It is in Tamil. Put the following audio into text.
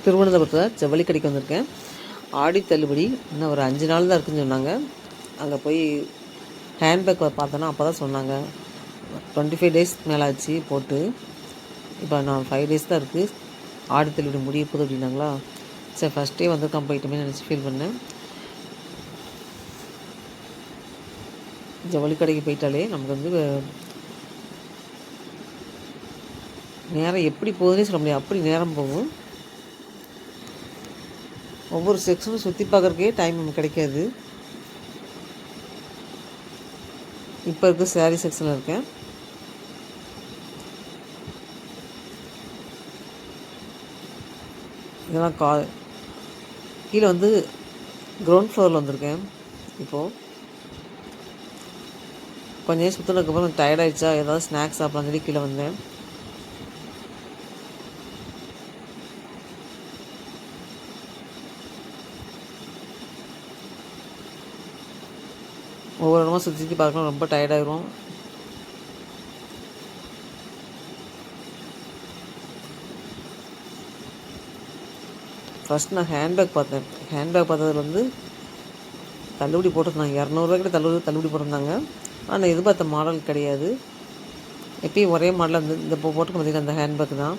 திருவனந்தபுரத்தில் ஜவுளி கடைக்கு வந்திருக்கேன். ஆடி தள்ளுபடி இன்னும் ஒரு 5 நாள் தான் இருக்குதுன்னு சொன்னாங்க. அங்கே போய் ஹேண்ட்பேக் பார்த்தோன்னா அப்போ தான் சொன்னாங்க 25 டேஸ்க்கு மேலே ஆச்சு போட்டு. இப்போ நான் 5 டேஸ் தான் இருக்குது, ஆடி தள்ளுபடி முடிய போகுது அப்படின்னாங்களா. சரி ஃபஸ்ட்டே வந்திருக்கான் போயிட்டுமே நினச்சி ஃபீல் பண்ணேன். ஜவுளி கடைக்கு போயிட்டாலே நமக்கு வந்து நேரம் எப்படி போகுதுன்னே சொல்ல முடியாது, அப்படி நேரம் போகும். ஒவ்வொரு செக்ஷனும் சுற்றி பார்க்குறக்கே டைம் நமக்கு கிடைக்காது. இப்போ இருக்க சாரீ செக்ஷனில் இருக்கேன். இதெல்லாம் கீழே வந்து கிரவுண்ட் ஃப்ளோரில் வந்திருக்கேன். இப்போது கொஞ்சம் நேரம் சுற்றினதுக்கப்புறம் டயர்டாகிடுச்சா, ஏதாவது ஸ்நாக்ஸ் சாப்பிட்லாம் சொல்லி கீழே வந்தேன். ஒவ்வொரு இடமா சுற்றி பார்க்கலாம், ரொம்ப டயர்டாகிடும். ஃபஸ்ட் நான் ஹேண்ட்பேக் பார்த்தேன். ஹேண்ட்பேக் பார்த்ததில் வந்து தள்ளுபடி போட்டிருந்தாங்க, 200 கிட்ட தள்ளுபடி போட்டிருந்தாங்க. ஆனால் எதிர்பார்த்த மாடல் கிடையாது. எப்பயும் ஒரே மாடலாக இந்த போட்டுக்க பார்த்தீங்கன்னா அந்த ஹேண்ட்பேக் தான்.